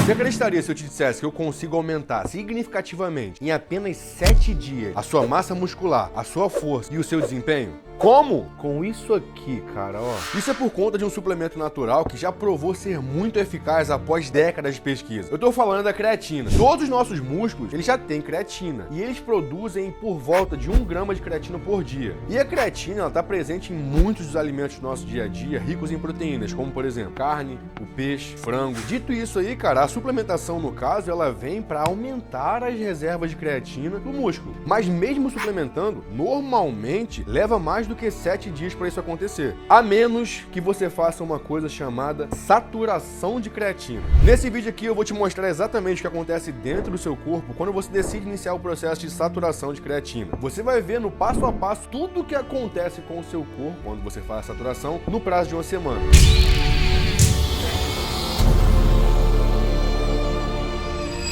Você acreditaria se eu te dissesse que eu consigo aumentar significativamente em apenas 7 dias a sua massa muscular, a sua força e o seu desempenho? Como? Com isso aqui, cara, ó. Isso é por conta de um suplemento natural que já provou ser muito eficaz após décadas de pesquisa. Eu tô falando da creatina. Todos os nossos músculos, eles já têm creatina e eles produzem por volta de 1 grama de creatina por dia. E a creatina, ela tá presente em muitos dos alimentos do nosso dia a dia, ricos em proteínas, como por exemplo, carne, o peixe, frango. Dito isso aí, cara, a suplementação, no caso, ela vem para aumentar as reservas de creatina do músculo. Mas mesmo suplementando, normalmente leva mais do que 7 dias para isso acontecer, a menos que você faça uma coisa chamada saturação de creatina. Nesse vídeo aqui eu vou te mostrar exatamente o que acontece dentro do seu corpo quando você decide iniciar o processo de saturação de creatina. Você vai ver no passo a passo tudo o que acontece com o seu corpo quando você faz a saturação no prazo de uma semana.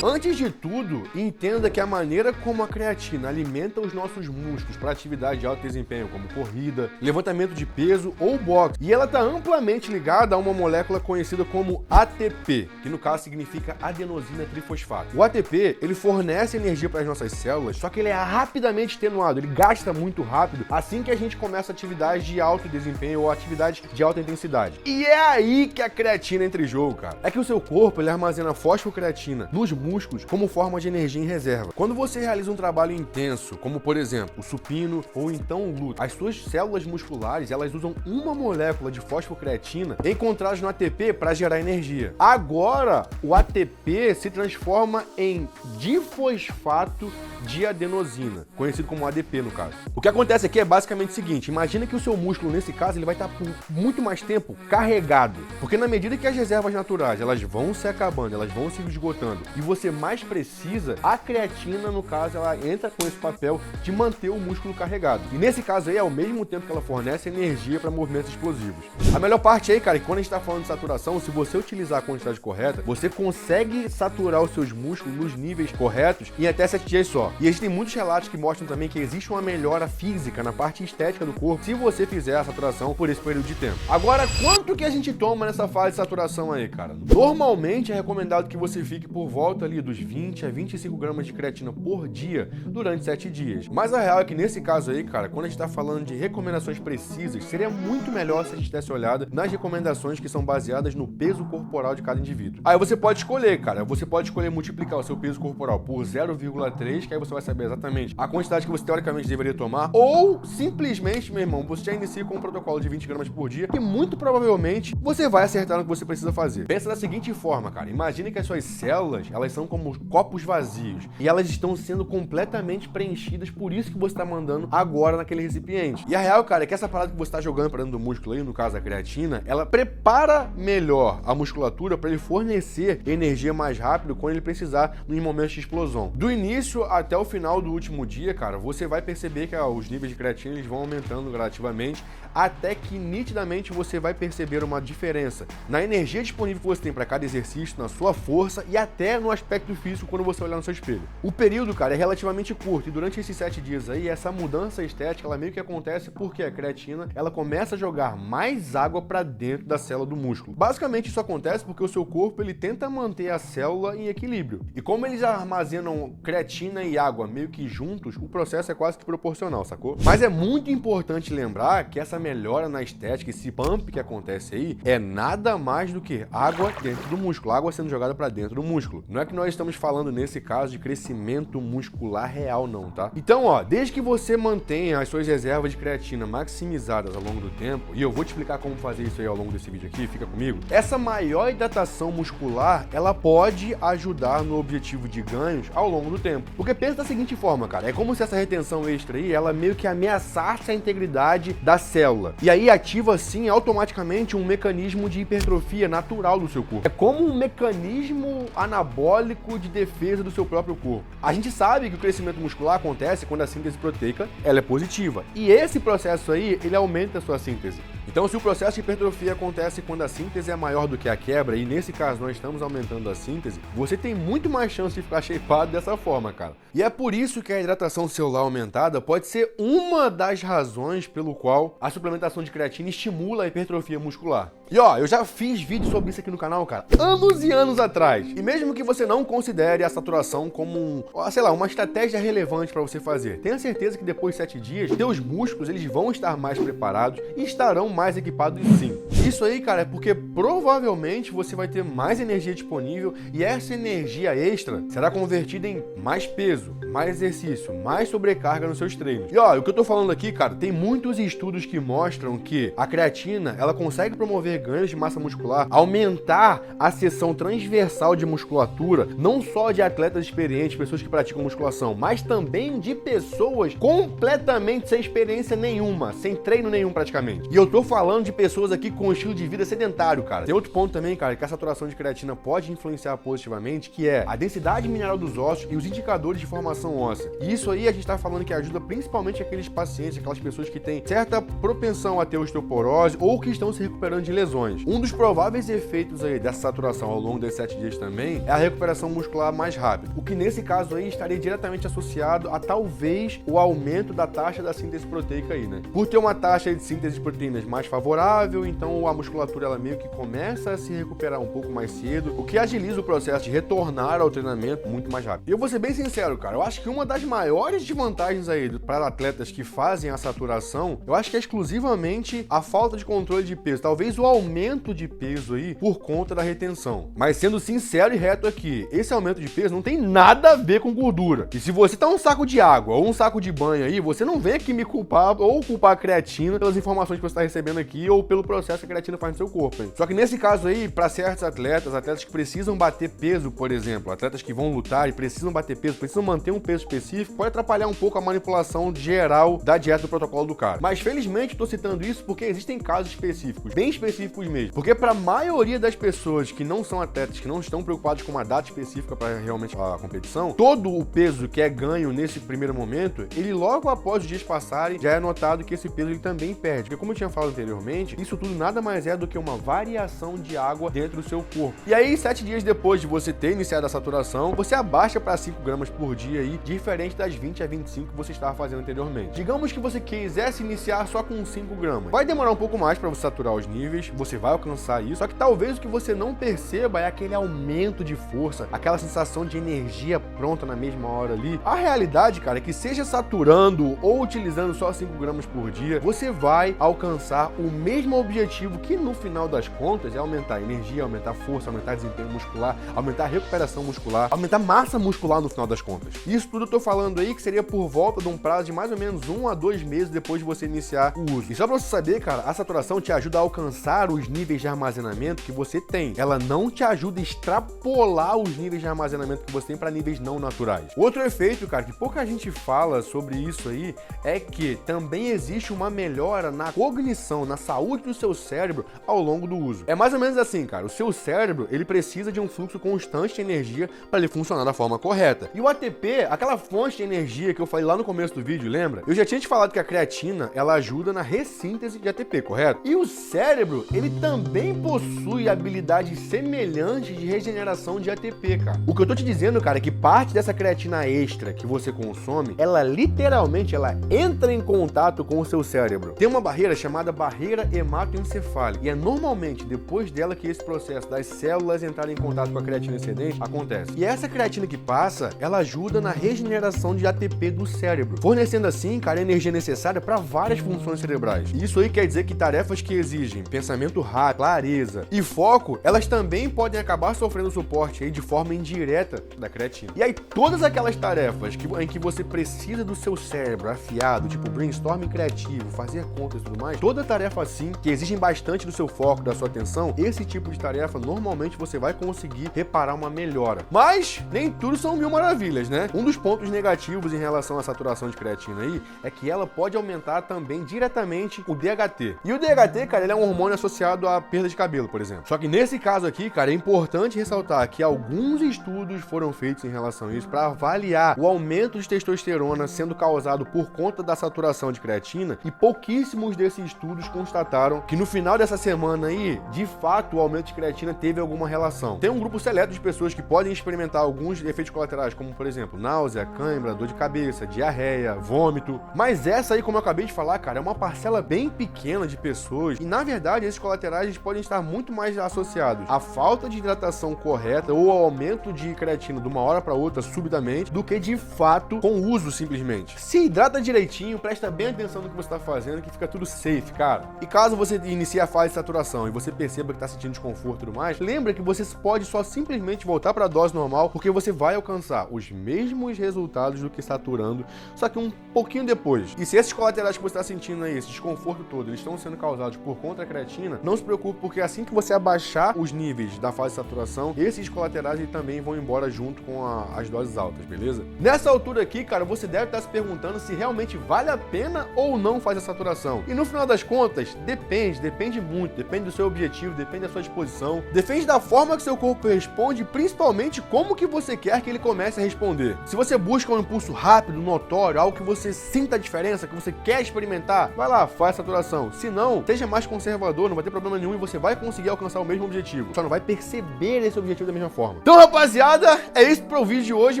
Antes de tudo, entenda que a maneira como a creatina alimenta os nossos músculos para atividade de alto desempenho, como corrida, levantamento de peso ou boxe, e ela está amplamente ligada a uma molécula conhecida como ATP, que no caso significa adenosina trifosfato. O ATP, ele fornece energia para as nossas células, só que ele é rapidamente extenuado, ele gasta muito rápido assim que a gente começa atividade de alto desempenho ou atividade de alta intensidade. E é aí que a creatina entra em jogo, cara. É que o seu corpo, ele armazena fosfocreatina nos músculos como forma de energia em reserva. Quando você realiza um trabalho intenso, como por exemplo o supino ou então o luta, as suas células musculares, elas usam uma molécula de fosfocreatina encontradas no ATP para gerar energia. Agora, o ATP se transforma em difosfato de adenosina, conhecido como ADP no caso. O que acontece aqui é basicamente o seguinte: imagina que o seu músculo, nesse caso, ele vai estar por muito mais tempo carregado, porque na medida que as reservas naturais, elas vão se acabando, elas vão se esgotando, e você mais precisa, a creatina, no caso, ela entra com esse papel de manter o músculo carregado. E nesse caso aí, ao mesmo tempo que ela fornece energia para movimentos explosivos. A melhor parte aí, cara, é que quando a gente está falando de saturação, se você utilizar a quantidade correta, você consegue saturar os seus músculos nos níveis corretos em até 7 dias só. E existem muitos relatos que mostram também que existe uma melhora física na parte estética do corpo se você fizer a saturação por esse período de tempo. Agora, quanto que a gente toma nessa fase de saturação aí, cara? Normalmente é recomendado que você fique por volta ali dos 20 a 25 gramas de creatina por dia durante 7 dias. Mas a real é que nesse caso aí, cara, quando a gente tá falando de recomendações precisas, seria muito melhor se a gente desse olhada nas recomendações que são baseadas no peso corporal de cada indivíduo. Aí você pode escolher, cara, você pode escolher multiplicar o seu peso corporal por 0,3, que aí você vai saber exatamente a quantidade que você teoricamente deveria tomar, ou simplesmente, meu irmão, você já inicia com um protocolo de 20 gramas por dia, que muito provavelmente você vai acertar no que você precisa fazer. Pensa da seguinte forma, cara, imagine que as suas células, elas são como copos vazios e elas estão sendo completamente preenchidas, por isso que você está mandando agora naquele recipiente. E a real, cara, é que essa parada que você está jogando para dentro do músculo aí, no caso a creatina, ela prepara melhor a musculatura para ele fornecer energia mais rápido quando ele precisar em momentos de explosão. Do início até o final do último dia, cara, você vai perceber que os níveis de creatina eles vão aumentando gradativamente, até que nitidamente você vai perceber uma diferença na energia disponível que você tem para cada exercício, na sua força e até no aspecto físico quando você olhar no seu espelho. O período, cara, é relativamente curto e durante esses 7 dias aí, essa mudança estética, ela meio que acontece porque a creatina, ela começa a jogar mais água para dentro da célula do músculo. Basicamente isso acontece porque o seu corpo, ele tenta manter a célula em equilíbrio. E como eles armazenam creatina e água meio que juntos, o processo é quase que proporcional, sacou? Mas é muito importante lembrar que essa melhora na estética, esse pump que acontece aí, é nada mais do que água dentro do músculo, água sendo jogada para dentro do músculo. Não é que nós estamos falando nesse caso de crescimento muscular real não, tá? Então, ó, desde que você mantenha as suas reservas de creatina maximizadas ao longo do tempo, e eu vou te explicar como fazer isso aí ao longo desse vídeo aqui, fica comigo, essa maior hidratação muscular, ela pode ajudar no objetivo de ganhos ao longo do tempo. Porque pensa da seguinte forma, cara, é como se essa retenção extra aí, ela meio que ameaçasse a integridade da célula. E aí ativa, assim, automaticamente um mecanismo de hipertrofia natural do seu corpo. É como um mecanismo anabólico de defesa do seu próprio corpo. A gente sabe que o crescimento muscular acontece quando a síntese proteica ela é positiva. E esse processo aí, ele aumenta a sua síntese. Então, se o processo de hipertrofia acontece quando a síntese é maior do que a quebra, e nesse caso nós estamos aumentando a síntese, você tem muito mais chance de ficar shapeado dessa forma, cara. E é por isso que a hidratação celular aumentada pode ser uma das razões pelo qual a suplementação de creatina estimula a hipertrofia muscular. E ó, eu já fiz vídeo sobre isso aqui no canal, cara, anos e anos atrás. E mesmo que você não considere a saturação como uma estratégia relevante para você fazer, tenha certeza que depois de 7 dias, teus músculos eles vão estar mais preparados e estarão mais equipados sim. Isso aí, cara, é porque provavelmente você vai ter mais energia disponível e essa energia extra será convertida em mais peso, mais exercício, mais sobrecarga nos seus treinos. E ó, o que eu tô falando aqui, cara, tem muitos estudos que mostram que a creatina, ela consegue promover ganhos de massa muscular, aumentar a seção transversal de musculatura, não só de atletas experientes, pessoas que praticam musculação, mas também de pessoas completamente sem experiência nenhuma, sem treino nenhum praticamente. E eu tô falando de pessoas aqui com estilo de vida sedentário, cara. Tem outro ponto também, cara, que a saturação de creatina pode influenciar positivamente, que é a densidade mineral dos ossos e os indicadores de formação óssea. E isso aí a gente tá falando que ajuda principalmente aqueles pacientes, aquelas pessoas que têm certa propensão a ter osteoporose ou que estão se recuperando de lesões. Um dos prováveis efeitos aí dessa saturação ao longo desses 7 dias também é a recuperação muscular mais rápida, o que nesse caso aí estaria diretamente associado a talvez o aumento da taxa da síntese proteica aí, né? Por ter uma taxa de síntese de proteínas mais favorável, então a musculatura ela meio que começa a se recuperar um pouco mais cedo, o que agiliza o processo de retornar ao treinamento muito mais rápido. E eu vou ser bem sincero, cara, eu acho que uma das maiores desvantagens aí para atletas que fazem a saturação, eu acho que é exclusivamente a falta de controle de peso, talvez o aumento de peso aí por conta da retenção. Mas sendo sincero e reto aqui, esse aumento de peso não tem nada a ver com gordura. E se você tá um saco de água ou um saco de banho aí, você não vem aqui me culpar ou culpar a creatina pelas informações que você tá recebendo aqui ou pelo processo que a creatina faz no seu corpo, hein? Só que nesse caso aí, para certos atletas que precisam bater peso, por exemplo, atletas que vão lutar e precisam bater peso, precisam manter um peso específico, pode atrapalhar um pouco a manipulação geral da dieta do protocolo do cara. Mas felizmente tô citando isso porque existem casos específicos, bem específicos mesmo. Porque para a maioria das pessoas que não são atletas, que não estão preocupados com uma data específica para realmente a competição, todo o peso que é ganho nesse primeiro momento, ele logo após os dias passarem, já é notado que esse peso ele também perde. Porque como eu tinha falado anteriormente, isso tudo nada mais é do que uma variação de água dentro do seu corpo. E aí, 7 dias depois de você ter iniciado a saturação, você abaixa para 5 gramas por dia aí, diferente das 20 a 25 que você estava fazendo anteriormente. Digamos que você quisesse iniciar só com 5 gramas. Vai demorar um pouco mais para você saturar os níveis, você vai alcançar isso, só que talvez o que você não perceba é aquele aumento de força, aquela sensação de energia pronta na mesma hora ali. A realidade, cara, é que seja saturando ou utilizando só 5 gramas por dia, você vai alcançar o mesmo objetivo que no final das contas é aumentar a energia, aumentar a força, aumentar desempenho muscular, aumentar a recuperação muscular, aumentar a massa muscular no final das contas. Isso tudo eu tô falando aí que seria por volta de um prazo de mais ou menos 1 a 2 meses depois de você iniciar o uso. E só pra você saber, cara, a saturação te ajuda a alcançar os níveis de armazenamento que você tem. Ela não te ajuda a extrapolar os níveis de armazenamento que você tem para níveis não naturais. Outro efeito, cara, que pouca gente fala sobre isso aí, é que também existe uma melhora na cognição, na saúde do seu cérebro ao longo do uso. É mais ou menos assim, cara, o seu cérebro, ele precisa de um fluxo constante de energia para ele funcionar da forma correta. E o ATP, aquela fonte de energia que eu falei lá no começo do vídeo, lembra? Eu já tinha te falado que a creatina, ela ajuda na ressíntese de ATP, correto? E o cérebro, ele também possui habilidades semelhantes de regeneração de ATP, cara. O que eu tô te dizendo, cara, é que parte dessa creatina extra que você consome, ela literalmente, ela entra em contato com o seu cérebro. Tem uma barreira chamada barreira hematoencefálica, e é normalmente depois dela que esse processo das células entrarem em contato com a creatina excedente acontece. E essa creatina que passa, ela ajuda na regeneração de ATP do cérebro, fornecendo assim, cara, a energia necessária para várias funções cerebrais. E isso aí quer dizer que tarefas que exigem pensamento rápido, clareza e foco, elas também podem acabar sofrendo suporte aí de forma indireta da creatina. E aí todas aquelas tarefas em que você precisa do seu cérebro afiado, tipo brainstorming criativo, fazer contas e tudo mais, toda tarefa assim, que exigem bastante bastante do seu foco, da sua atenção, esse tipo de tarefa, normalmente você vai conseguir reparar uma melhora. Mas nem tudo são mil maravilhas, né? Um dos pontos negativos em relação à saturação de creatina aí é que ela pode aumentar também diretamente o DHT. E o DHT, cara, ele é um hormônio associado à perda de cabelo, por exemplo. Só que nesse caso aqui, cara, é importante ressaltar que alguns estudos foram feitos em relação a isso para avaliar o aumento de testosterona sendo causado por conta da saturação de creatina, e pouquíssimos desses estudos constataram que no final dessa semana aí, de fato, o aumento de creatina teve alguma relação. Tem um grupo seleto de pessoas que podem experimentar alguns efeitos colaterais, como por exemplo, náusea, cãibra, dor de cabeça, diarreia, vômito. Mas essa aí, como eu acabei de falar, cara, é uma parcela bem pequena de pessoas, e na verdade esses colaterais eles podem estar muito mais associados à falta de hidratação correta ou ao aumento de creatina de uma hora para outra subitamente, do que de fato com o uso simplesmente. Se hidrata direitinho, presta bem atenção no que você está fazendo, que fica tudo safe, cara. E caso você inicie a fase de saturação e você perceba que está sentindo desconforto e tudo mais, lembra que você pode só simplesmente voltar para a dose normal, porque você vai alcançar os mesmos resultados do que saturando, só que um pouquinho depois. E se esses colaterais que você está sentindo aí, esse desconforto todo, eles estão sendo causados por conta da creatina, não se preocupe, porque assim que você abaixar os níveis da fase de saturação, esses colaterais também vão embora junto com as doses altas, beleza? Nessa altura aqui, cara, você deve estar se perguntando se realmente vale a pena ou não fazer a saturação. E no final das contas, depende muito, depende do seu objetivo, depende da sua disposição, depende da forma que seu corpo responde e principalmente como que você quer que ele comece a responder. Se você busca um impulso rápido, notório, algo que você sinta a diferença, que você quer experimentar, vai lá, faz a saturação. Se não, seja mais conservador, não vai ter problema nenhum e você vai conseguir alcançar o mesmo objetivo. Só não vai perceber esse objetivo da mesma forma. Então, rapaziada, é isso para o vídeo de hoje,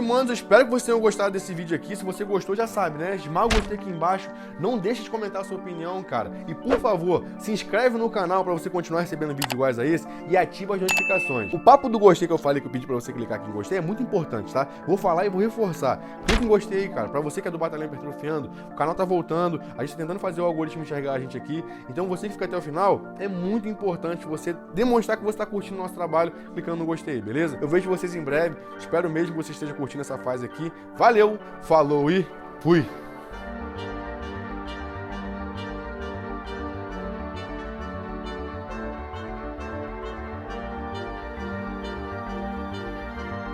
manos. Eu espero que vocês tenham gostado desse vídeo aqui. Se você gostou, já sabe, né? Esmaga o gostei aqui embaixo. Não deixe de comentar a sua opinião, cara. E, por favor, se inscreve no canal para você continuar recebendo vídeos iguais a esse e ativa as notificações. O papo do gostei que eu falei, que eu pedi para você clicar aqui em gostei, é muito importante, tá? Vou falar e vou reforçar. Clica em gostei aí, cara. Para você que é do Batalhão Hipertrofiando, o canal tá voltando, a gente tá tentando fazer o algoritmo enxergar a gente aqui. Então, você que fica até o final, é muito importante você demonstrar que você tá curtindo o nosso trabalho clicando no gostei, beleza? Eu vejo vocês em breve. Espero mesmo que você esteja curtindo essa fase aqui. Valeu, falou e fui!